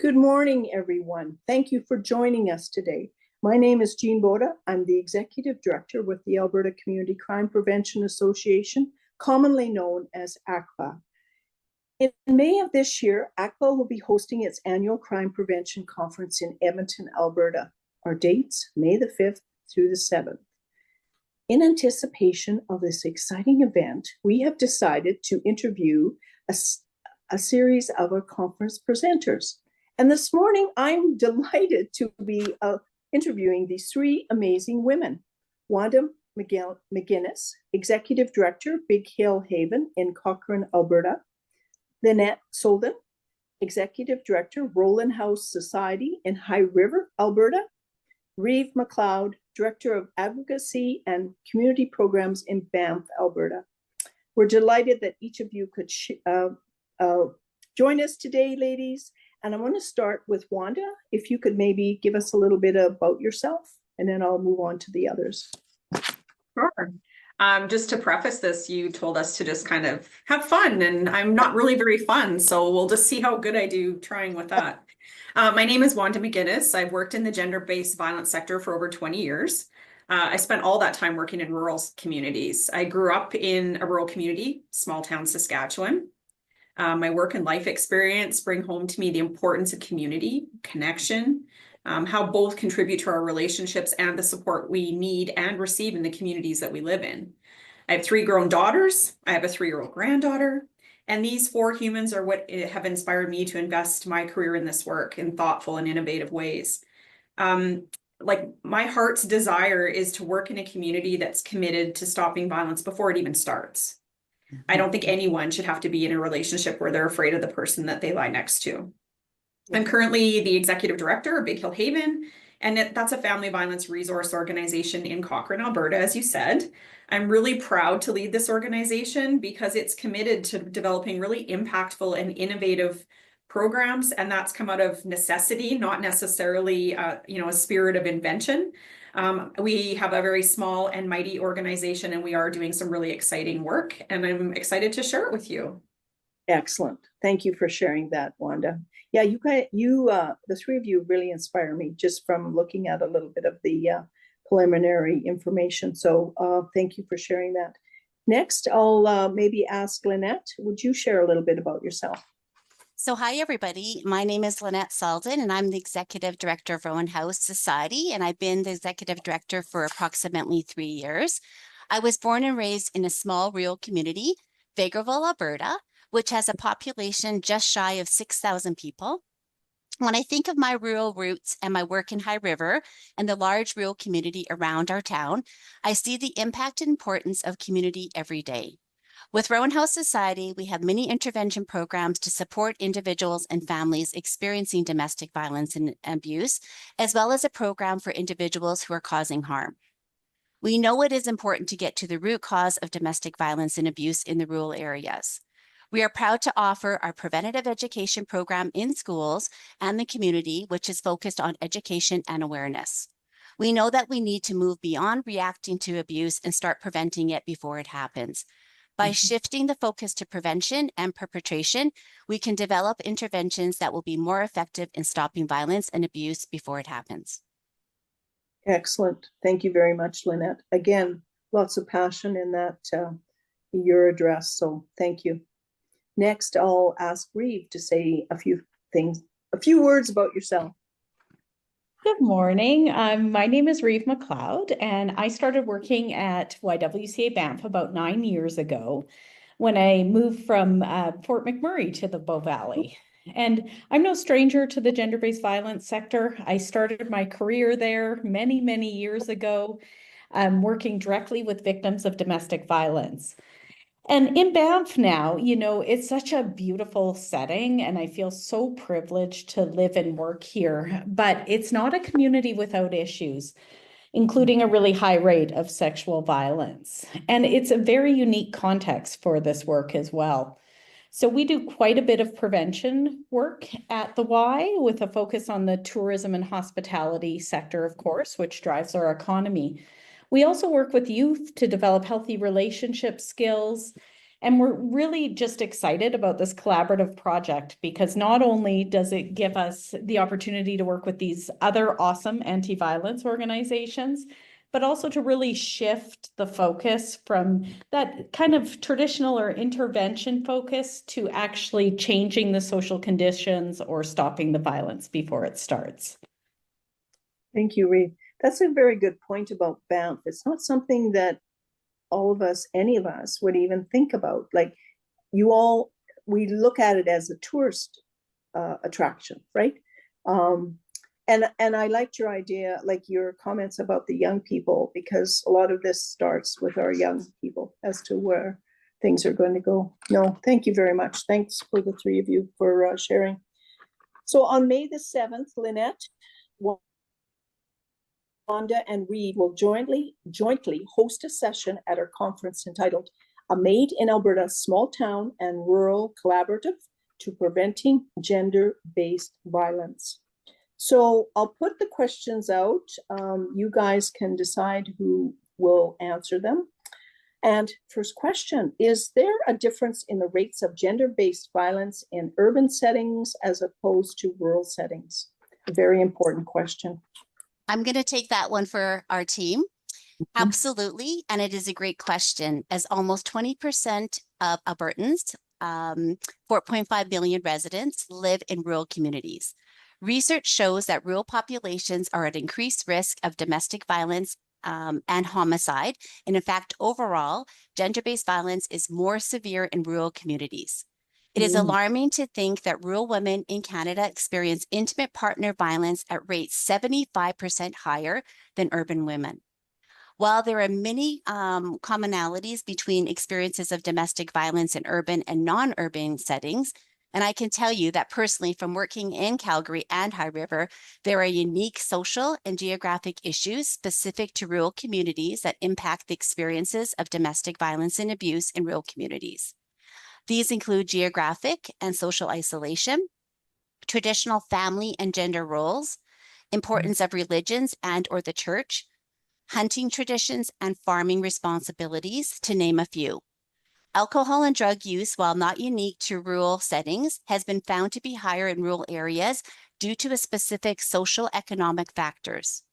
Good morning, everyone. Thank you for joining us today. My name is Jean Boda. I'm the Executive Director with the Alberta Community Crime Prevention Association, commonly known as ACPA. In May of this year, ACPA will be hosting its annual Crime Prevention Conference in Edmonton, Alberta. Our dates, May the 5th through the 7th. In anticipation of this exciting event, we have decided to interview a series of our conference presenters. And this morning, I'm delighted to be interviewing these three amazing women. Wanda McGinnis, Executive Director, Big Hill Haven in Cochrane, Alberta. Linette S, Executive Director, Rowan House Society in High River, Alberta. Reave M, Director of Advocacy and Community Programs in Banff, Alberta. We're delighted that each of you could join us today, ladies. And I want to start with Wanda. If you could maybe give us a little bit about yourself, and then I'll move on to the others. Sure. Just to preface this, you told us to just kind of have fun, and I'm not really very fun, so we'll just see how good I do trying with that. My name is Wanda McGinnis. I've worked in the gender-based violence sector for over 20 years. I spent all that time working in rural communities. I grew up in a rural community, small town Saskatchewan. My work and life experience bring home to me the importance of community, connection, how both contribute to our relationships and the support we need and receive in the communities that we live in. I have 3 grown daughters. I have a 3-year-old granddaughter. And these 4 humans are what have inspired me to invest my career in this work in thoughtful and innovative ways. Like my heart's desire is to work in a community that's committed to stopping violence before it even starts. I don't think anyone should have to be in a relationship where they're afraid of the person that they lie next to. I'm currently the Executive Director of Big Hill Haven, and that's a family violence resource organization in Cochrane, Alberta, as you said. I'm really proud to lead this organization because it's committed to developing really impactful and innovative programs, and that's come out of necessity, not necessarily a spirit of invention. We have a very small and mighty organization, and we are doing some really exciting work, and I'm excited to share it with you. Excellent. Thank you for sharing that, Wanda. Yeah, the 3 of you really inspire me just from looking at a little bit of the preliminary information. So thank you for sharing that. Next, I'll maybe ask Linette, would you share a little bit about yourself? So hi, everybody. My name is Linette S, and I'm the Executive Director of Rowan House Society, and I've been the Executive Director for approximately 3 years. I was born and raised in a small rural community, Vegreville, Alberta, which has a population just shy of 6,000 people. When I think of my rural roots and my work in High River and the large rural community around our town, I see the impact and importance of community every day. With Rowan House Society, we have many intervention programs to support individuals and families experiencing domestic violence and abuse, as well as a program for individuals who are causing harm. We know it is important to get to the root cause of domestic violence and abuse in the rural areas. We are proud to offer our preventative education program in schools and the community, which is focused on education and awareness. We know that we need to move beyond reacting to abuse and start preventing it before it happens. By shifting the focus to prevention and perpetration, we can develop interventions that will be more effective in stopping violence and abuse before it happens. Excellent. Thank you very much, Linette. Again, lots of passion in that your address, so thank you. Next, I'll ask Reave to say a few words about yourself. Good morning. My name is Reave M, and I started working at YWCA Banff about 9 years ago when I moved from Fort McMurray to the Bow Valley. And I'm no stranger to the gender-based violence sector. I started my career there many, many years ago, working directly with victims of domestic violence. And in Banff now, it's such a beautiful setting, and I feel so privileged to live and work here. But it's not a community without issues, including a really high rate of sexual violence. And it's a very unique context for this work as well. So we do quite a bit of prevention work at the Y with a focus on the tourism and hospitality sector, of course, which drives our economy. We also work with youth to develop healthy relationship skills And we're really just excited about this collaborative project because not only does it give us the opportunity to work with these other awesome anti-violence organizations, but also to really shift the focus from that kind of traditional or intervention focus to actually changing the social conditions or stopping the violence before it starts. Thank you, Reeve. That's a very good point about Banff. It's not something that all of us, any of us, would even think about. Like we look at it as a tourist attraction, right? And I liked your idea, like your comments about the young people, because a lot of this starts with our young people as to where things are going to go. No, thank you very much. Thanks for the three of you for sharing. So on May the 7th, Linette, Wanda and Reave will jointly host a session at our conference entitled A Made in Alberta Small Town and Rural Collaborative to Preventing Gender-Based Violence. So I'll put the questions out. You guys can decide who will answer them. And first question, is there a difference in the rates of gender-based violence in urban settings as opposed to rural settings? A very important question. I'm going to take that one for our team. Absolutely. And it is a great question, as almost 20% of Albertans, 4.5 million residents, live in rural communities. Research shows that rural populations are at increased risk of domestic violence and homicide. And in fact, overall, gender-based violence is more severe in rural communities. It is alarming to think that rural women in Canada experience intimate partner violence at rates 75% higher than urban women. While there are many commonalities between experiences of domestic violence in urban and non-urban settings, and I can tell you that personally from working in Calgary and High River, there are unique social and geographic issues specific to rural communities that impact the experiences of domestic violence and abuse in rural communities. These include geographic and social isolation, traditional family and gender roles, importance of religions and or the church, hunting traditions, and farming responsibilities, to name a few. Alcohol and drug use, while not unique to rural settings, has been found to be higher in rural areas due to a specific social economic factors.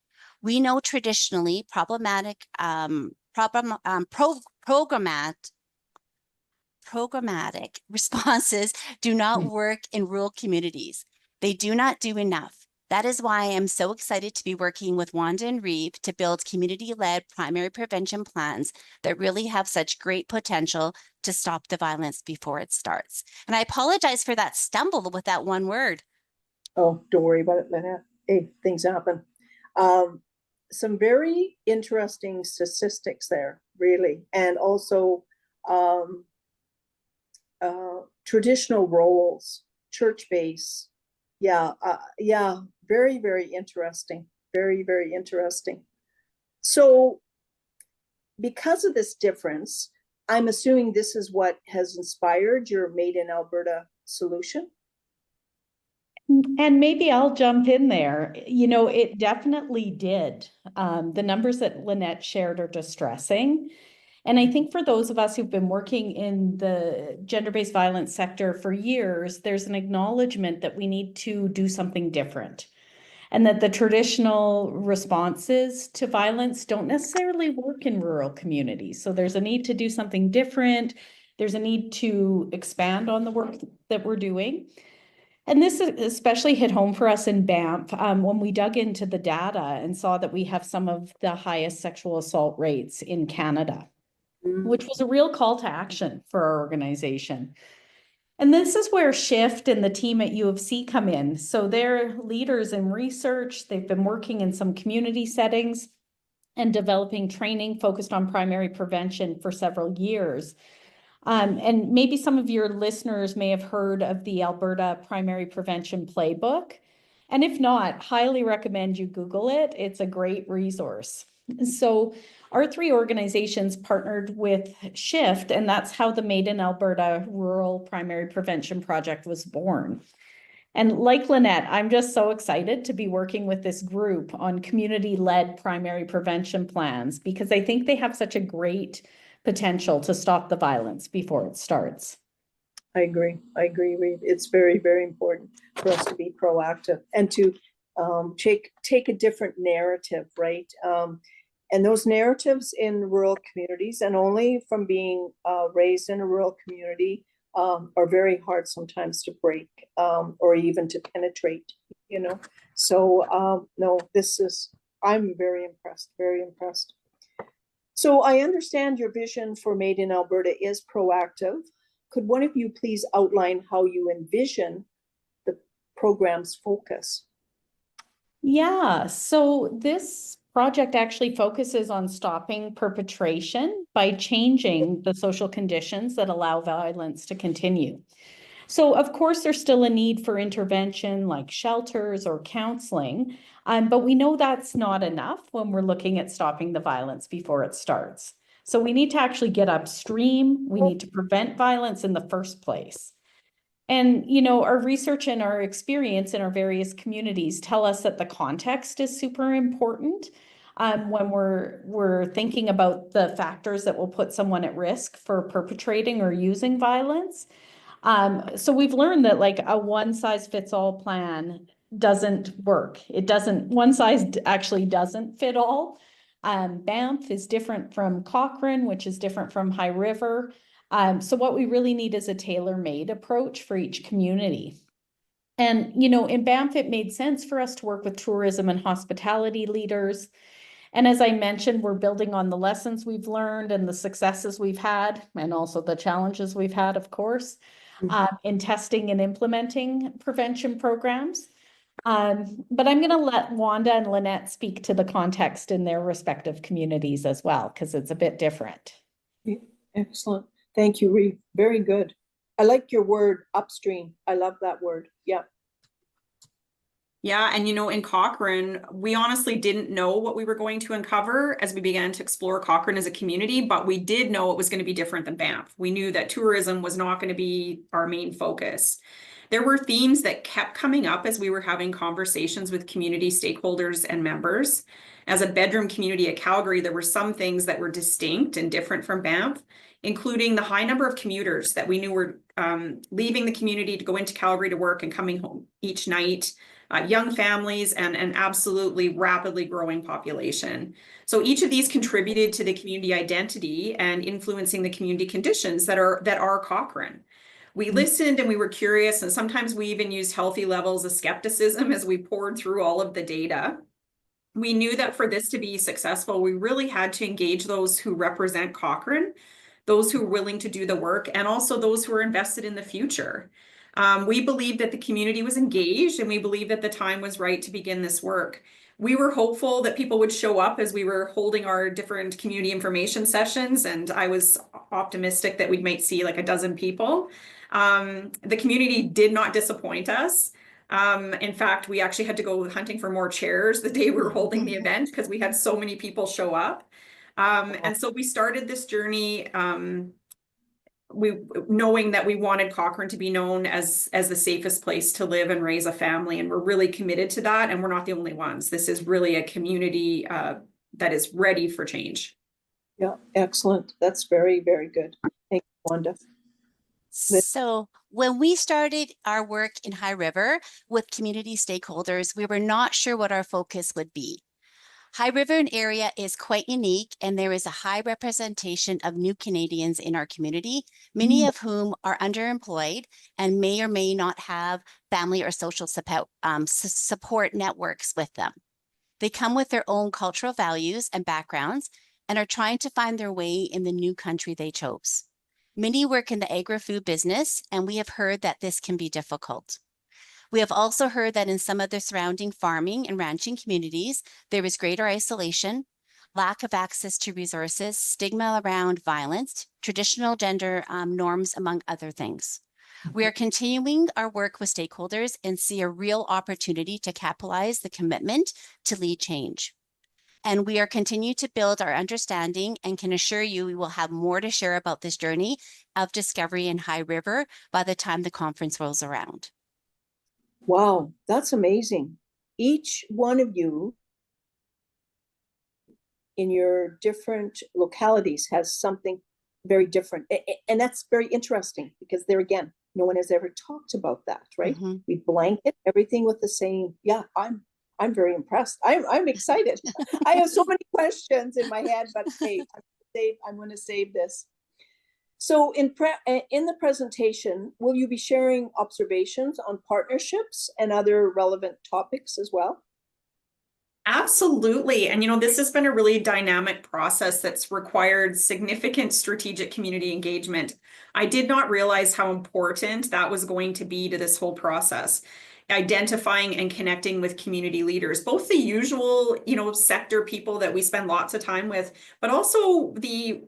We know traditionally programmatic responses do not work in rural communities. They do not do enough. That is why I am so excited to be working with Wanda and Reave to build community-led primary prevention plans that really have such great potential to stop the violence before it starts. And I apologize for that stumble with that one word. Oh, don't worry about it, Linette. Hey, things happen. Some very interesting statistics there, really. And also traditional roles, church base. Yeah, very, very interesting. Very, very interesting. So because of this difference, I'm assuming this is what has inspired your Made in Alberta solution? And maybe I'll jump in there. You know, it definitely did. The numbers that Linette shared are distressing. And I think for those of us who've been working in the gender-based violence sector for years, there's an acknowledgement that we need to do something different and that the traditional responses to violence don't necessarily work in rural communities. So there's a need to do something different. There's a need to expand on the work that we're doing. And this especially hit home for us in Banff when we dug into the data and saw that we have some of the highest sexual assault rates in Canada, which was a real call to action for our organization. And this is where Shift and the team at U of C come in. So they're leaders in research. They've been working in some community settings and developing training focused on primary prevention for several years. And maybe some of your listeners may have heard of the Alberta Primary Prevention Playbook. And if not, highly recommend you Google it. It's a great resource. So our three organizations partnered with Shift, and that's how the Made in Alberta Rural Primary Prevention Project was born. And like Linette, I'm just so excited to be working with this group on community-led primary prevention plans because I think they have such a great potential to stop the violence before it starts. I agree, Reeve. It's very, very important for us to be proactive and to take a different narrative, right? And those narratives in rural communities, and only from being raised in a rural community, are very hard sometimes to break or even to penetrate, you know? So no, I'm very impressed, very impressed. So I understand your vision for Made in Alberta is proactive. Could one of you please outline how you envision the program's focus? Yeah, so this project actually focuses on stopping perpetration by changing the social conditions that allow violence to continue. So of course, there's still a need for intervention like shelters or counseling, but we know that's not enough when we're looking at stopping the violence before it starts. So we need to actually get upstream. We need to prevent violence in the first place. And, you know, our research and our experience in our various communities tell us that the context is super important when we're thinking about the factors that will put someone at risk for perpetrating or using violence. So we've learned that like a one-size-fits-all plan doesn't work. One size actually doesn't fit all. Banff is different from Cochrane, which is different from High River. So what we really need is a tailor-made approach for each community. And, you know, in Banff, it made sense for us to work with tourism and hospitality leaders. And as I mentioned, we're building on the lessons we've learned and the successes we've had, and also the challenges we've had, of course, in testing and implementing prevention programs. But I'm going to let Wanda and Linette speak to the context in their respective communities as well, because it's a bit different. Excellent. Thank you, Reeve. Very good. I like your word, upstream. I love that word. Yeah. Yeah, and you know, in Cochrane, we honestly didn't know what we were going to uncover as we began to explore Cochrane as a community, but we did know it was going to be different than Banff. We knew that tourism was not going to be our main focus. There were themes that kept coming up as we were having conversations with community stakeholders and members. As a bedroom community at Calgary, there were some things that were distinct and different from Banff, including the high number of commuters that we knew were leaving the community to go into Calgary to work and coming home each night. Young families and an absolutely rapidly growing population. So each of these contributed to the community identity and influencing the community conditions that are Cochrane. We listened and we were curious, and sometimes we even used healthy levels of skepticism as we poured through all of the data. We knew that for this to be successful, we really had to engage those who represent Cochrane, those who are willing to do the work, and also those who are invested in the future. We believed that the community was engaged, and we believed that the time was right to begin this work. We were hopeful that people would show up as we were holding our different community information sessions, and I was optimistic that we might see like a dozen people. The community did not disappoint us. In fact, we actually had to go hunting for more chairs the day we were holding the event because we had so many people show up. And so we started this journey knowing that we wanted Cochrane to be known as the safest place to live and raise a family, and we're really committed to that, and we're not the only ones. This is really a community that is ready for change. Yeah, excellent. That's very, very good. Thank you, Wanda. So when we started our work in High River with community stakeholders, we were not sure what our focus would be. High River area is quite unique, and there is a high representation of new Canadians in our community, many of whom are underemployed and may or may not have family or social support networks with them. They come with their own cultural values and backgrounds and are trying to find their way in the new country they chose. Many work in the agri-food business, and we have heard that this can be difficult. We have also heard that in some of the surrounding farming and ranching communities, there is greater isolation, lack of access to resources, stigma around violence, traditional gender norms, among other things. We are continuing our work with stakeholders and see a real opportunity to capitalize the commitment to lead change. And we are continuing to build our understanding and can assure you we will have more to share about this journey of discovery in High River by the time the conference rolls around. Wow, that's amazing. Each one of you in your different localities has something very different. And that's very interesting because there again, no one has ever talked about that, right? Mhm. We blanket everything with the same, yeah, I'm very impressed. I'm excited. I have so many questions in my head, but hey, I'm going to save this. So in the presentation, will you be sharing observations on partnerships and other relevant topics as well? Absolutely. And this has been a really dynamic process that's required significant strategic community engagement. I did not realize how important that was going to be to this whole process. Identifying and connecting with community leaders, both the usual, sector people that we spend lots of time with, but also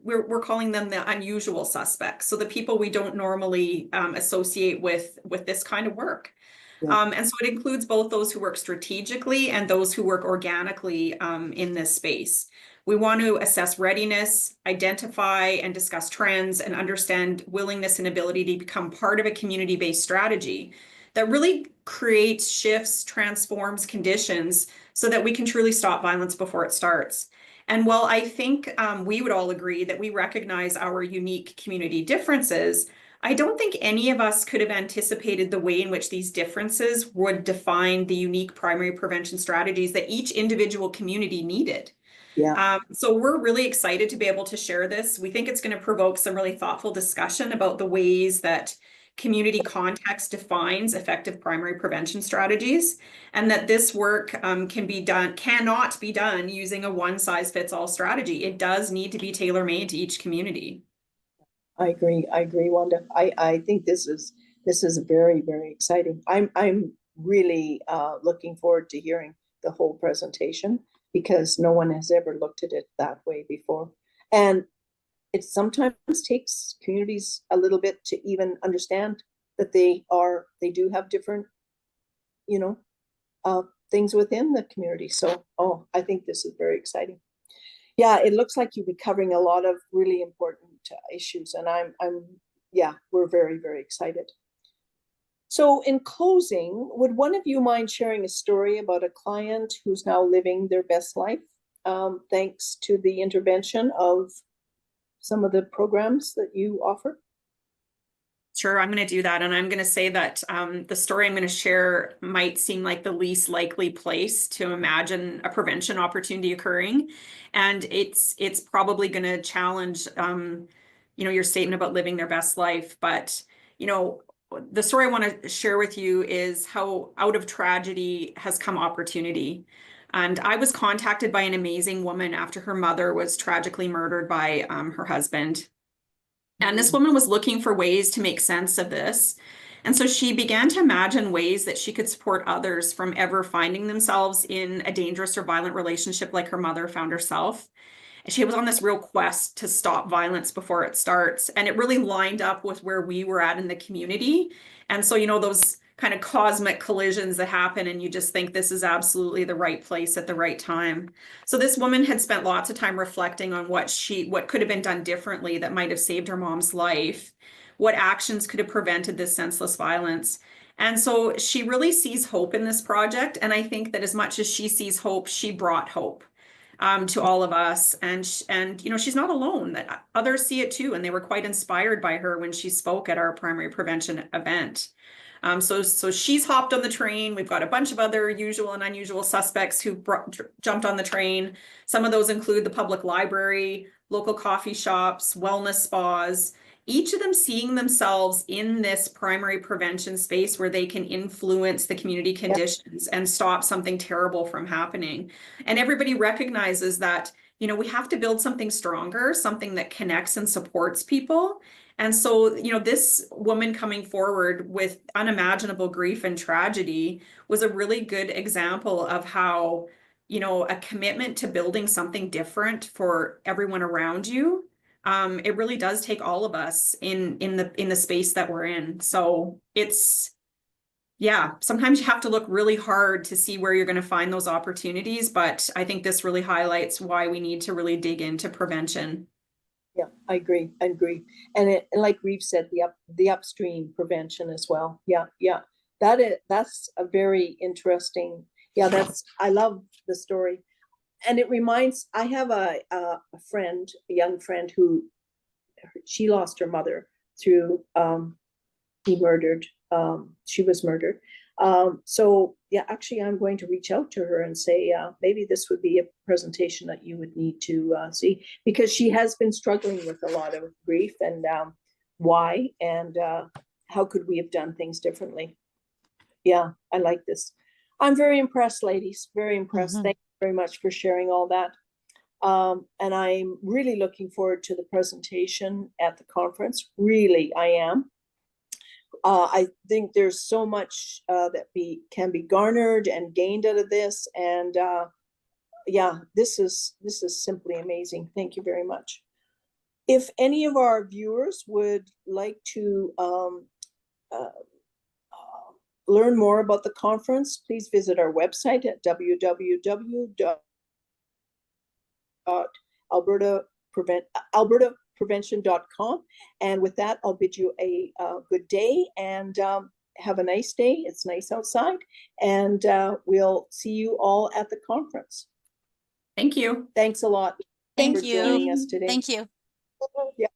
we're calling them the unusual suspects. So the people we don't normally associate with this kind of work. Yeah. And so it includes both those who work strategically and those who work organically in this space. We want to assess readiness, identify and discuss trends, and understand willingness and ability to become part of a community-based strategy that really creates shifts, transforms conditions so that we can truly stop violence before it starts. And while I think we would all agree that we recognize our unique community differences, I don't think any of us could have anticipated the way in which these differences would define the unique primary prevention strategies that each individual community needed. Yeah. So we're really excited to be able to share this. We think it's going to provoke some really thoughtful discussion about the ways that community context defines effective primary prevention strategies, and that this work cannot be done using a one-size-fits-all strategy. It does need to be tailor-made to each community. I agree, Wanda. I think this is very, very exciting. I'm really looking forward to hearing the whole presentation because no one has ever looked at it that way before. And it sometimes takes communities a little bit to even understand that they do have different, things within the community. So, I think this is very exciting. Yeah, it looks like you'll be covering a lot of really important issues, and we're very, very excited. So in closing, would one of you mind sharing a story about a client who's now living their best life, thanks to the intervention of some of the programs that you offer? Sure, I'm going to do that. And I'm going to say that the story I'm going to share might seem like the least likely place to imagine a prevention opportunity occurring. And it's probably going to challenge, your statement about living their best life. But, the story I want to share with you is how out of tragedy has come opportunity. And I was contacted by an amazing woman after her mother was tragically murdered by her husband. And this woman was looking for ways to make sense of this. And so she began to imagine ways that she could support others from ever finding themselves in a dangerous or violent relationship like her mother found herself. And she was on this real quest to stop violence before it starts. And it really lined up with where we were at in the community. And so, those kind of cosmic collisions that happen and you just think this is absolutely the right place at the right time. So this woman had spent lots of time reflecting on what could have been done differently that might have saved her mom's life, what actions could have prevented this senseless violence. And so she really sees hope in this project. And I think that as much as she sees hope, she brought hope to all of us. And she's not alone, that others see it too. And they were quite inspired by her when she spoke at our primary prevention event. So she's hopped on the train. We've got a bunch of other usual and unusual suspects who jumped on the train. Some of those include the public library, local coffee shops, wellness spas, each of them seeing themselves in this primary prevention space where they can influence the community conditions and stop something terrible from happening. And everybody recognizes that, we have to build something stronger, something that connects and supports people. And so, this woman coming forward with unimaginable grief and tragedy was a really good example of how, a commitment to building something different for everyone around you. It really does take all of us in the space that we're in. So sometimes you have to look really hard to see where you're going to find those opportunities. But I think this really highlights why we need to really dig into prevention. Yeah, I agree. And like Reave said, the upstream prevention as well. Yeah. That's a very interesting. Yeah, I love the story. And it reminds, I have a young friend who she lost her mother through, she was murdered. So yeah, actually I'm going to reach out to her and say, maybe this would be a presentation that you would need to see, because she has been struggling with a lot of grief, and why, and how could we have done things differently? Yeah, I like this. I'm very impressed, ladies, very impressed. Thank you very much for sharing all that. And I'm really looking forward to the presentation at the conference. Really, I am. I think there's so much that can be garnered and gained out of this, and yeah, this is simply amazing. Thank you very much. If any of our viewers would like to learn more about the conference, please visit our website at www.albertaprevention.com. And with that, I'll bid you a good day, and have a nice day. It's nice outside, and we'll see you all at the conference. Thank you. Thanks a lot. Thank for you. joining us today. Thank you. Yeah.